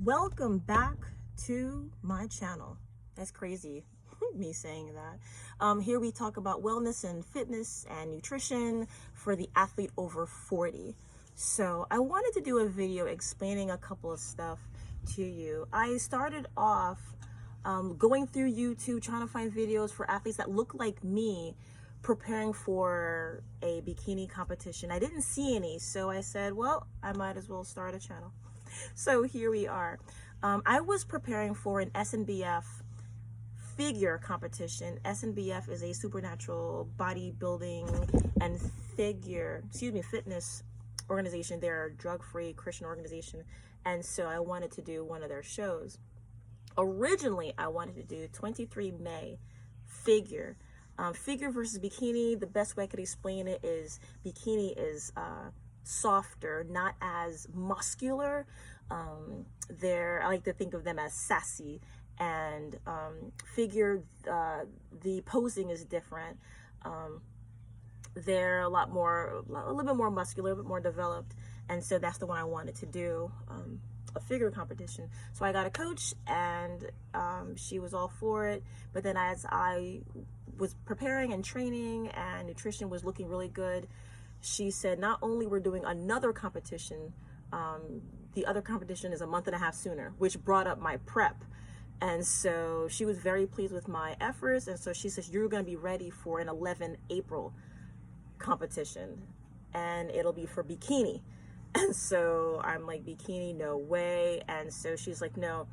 Welcome back to my channel. That's crazy, me saying that. Here we talk about wellness and fitness and nutrition for the athlete over 40. So I wanted to do a video explaining a couple of stuff to you. I started off going through YouTube trying to find videos for athletes that look like me preparing for a bikini competition. I didn't see any, so I said, well, I might as well start a channel. So here we are. I was preparing for an SNBF figure competition. SNBF is a supernatural bodybuilding and fitness organization. They're a drug-free Christian organization. And so I wanted to do one of their shows. Originally, I wanted to do 23 May figure. Figure versus bikini, the best way I could explain it is bikini is softer, not as muscular. I like to think of them as sassy, and figure, the posing is different. They're a little bit more muscular, a bit more developed, and so that's the one I wanted to do, a figure competition. So I got a coach, and she was all for it. But then as I was preparing and training and nutrition was looking really good, she said not only we're doing another competition, the other competition is a month and a half sooner, which brought up my prep. And so she was very pleased with my efforts, and so she says you're going to be ready for an 11 April competition, and it'll be for bikini. And so I'm like, bikini, no way. And so she's like, no,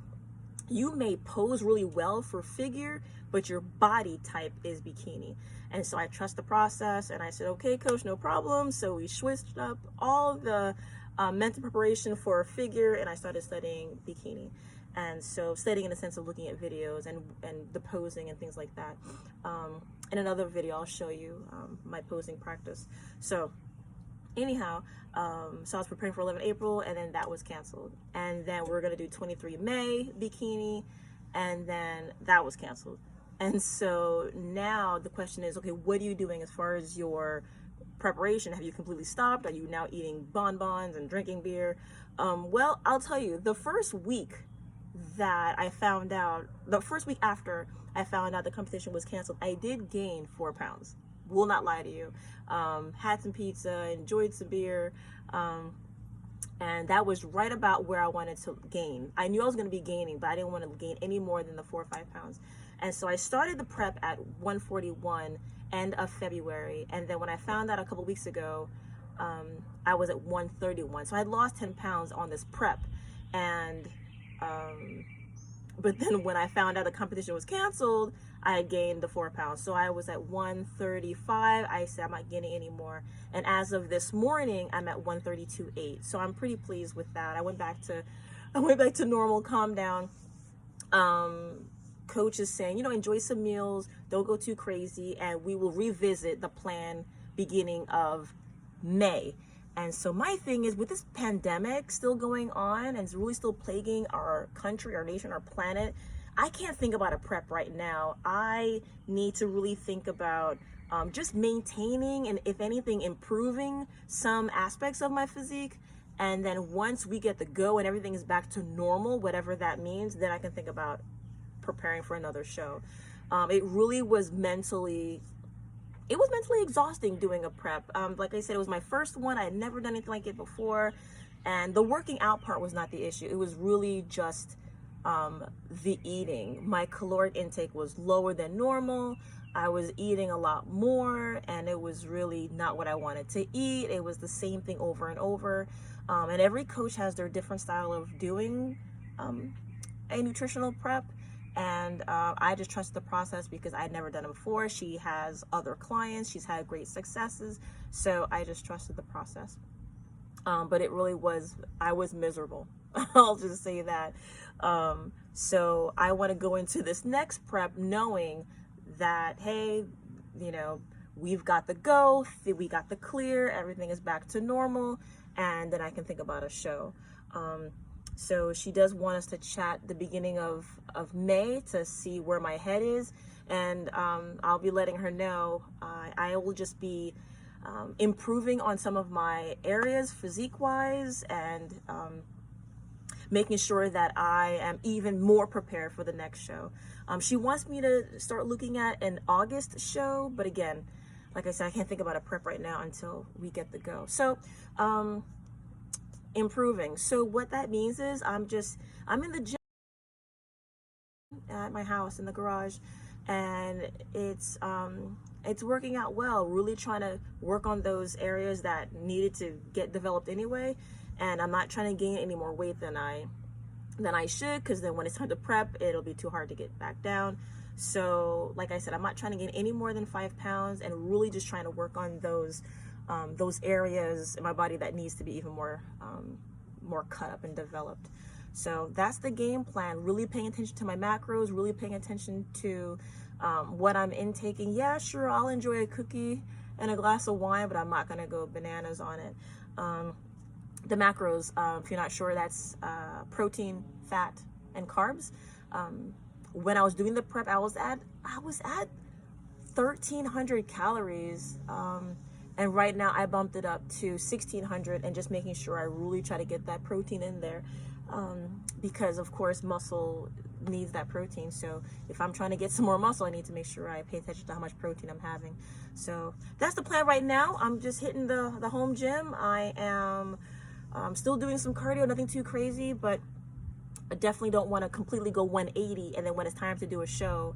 you may pose really well for figure, but your body type is bikini. And so I trust the process, and I said, okay, coach, no problem. So we switched up all the mental preparation for figure, and I started studying bikini. And so studying in the sense of looking at videos and the posing and things like that. In another video, I'll show you my posing practice. So anyhow, so I was preparing for 11 April, and then that was canceled. And then we're going to do 23 May bikini, and then that was canceled. And so now the question is, okay, what are you doing as far as your preparation? Have you completely stopped? Are you now eating bonbons and drinking beer? Well, I'll tell you, the first week after I found out the competition was canceled, I did gain 4 pounds. Will not lie to you. Had some pizza, enjoyed some beer, and that was right about where I wanted to gain. I knew I was going to be gaining, but I didn't want to gain any more than the 4 or 5 pounds. And so I started the prep at 141 end of February, and then when I found out a couple weeks ago, I was at 131. So I had lost 10 pounds on this prep, and but then when I found out the competition was canceled, I had gained the 4 pounds. So I was at 135. I said I'm not gaining anymore. And as of this morning, I'm at 132.8. So I'm pretty pleased with that. I went back to normal, calm down. Coach is saying, enjoy some meals, don't go too crazy, and we will revisit the plan beginning of May. And so my thing is, with this pandemic still going on and it's really still plaguing our country, our nation, our planet, I can't think about a prep right now. I need to really think about just maintaining and, if anything, improving some aspects of my physique. And then once we get the go and everything is back to normal, whatever that means, then I can think about preparing for another show. It really was mentally exhausting doing a prep. Like I said, it was my first one. I had never done anything like it before, and the working out part was not the issue. It was really just the eating. My caloric intake was lower than normal. I was eating a lot more, and it was really not what I wanted to eat. It was the same thing over and over, and every coach has their different style of doing a nutritional prep. And I just trust the process because I'd never done it before. She has other clients. She's had great successes. So I just trusted the process. But it really was, I was miserable. I'll just say that. So I want to go into this next prep knowing that, hey, we've got the go, we got the clear, everything is back to normal, and then I can think about a show. So she does want us to chat the beginning of May to see where my head is. And I'll be letting her know. I will just be improving on some of my areas physique-wise, and making sure that I am even more prepared for the next show. She wants me to start looking at an August show, but again, like I said, I can't think about a prep right now until we get the go. So, improving. So what that means is I'm in the gym at my house in the garage, and it's working out well. Really trying to work on those areas that needed to get developed anyway, and I'm not trying to gain any more weight than I should, because then when it's time to prep, it'll be too hard to get back down. So like I said, I'm not trying to gain any more than 5 pounds, and really just trying to work on those areas in my body that needs to be even more cut up and developed. So that's the game plan. Really paying attention to my macros, really paying attention to what I'm intaking. Yeah, sure, I'll enjoy a cookie and a glass of wine, but I'm not gonna go bananas on it. The macros, if you're not sure, that's protein, fat, and carbs. When I was doing the prep, I was at 1,300 calories, and right now I bumped it up to 1,600, and just making sure I really try to get that protein in there, because of course muscle needs that protein. So if I'm trying to get some more muscle, I need to make sure I pay attention to how much protein I'm having. So that's the plan right now. I'm just hitting the home gym. I am still doing some cardio, nothing too crazy, but I definitely don't want to completely go 180, and then when it's time to do a show,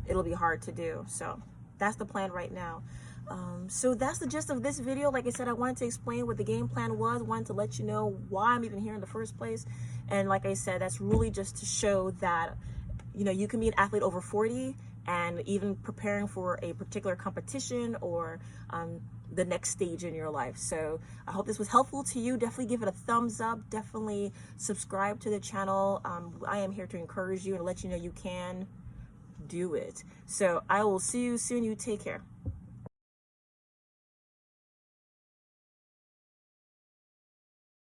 it'll be hard to do. So that's the plan right now. So that's the gist of this video. Like I said, I wanted to explain what the game plan was, wanted to let you know why I'm even here in the first place. And like I said, that's really just to show that, you know, you can be an athlete over 40 and even preparing for a particular competition or the next stage in your life. So I hope this was helpful to you. Definitely give it a thumbs up. Definitely subscribe to the channel. I am here to encourage you and let you know you can do it. So I will see you soon. You take care.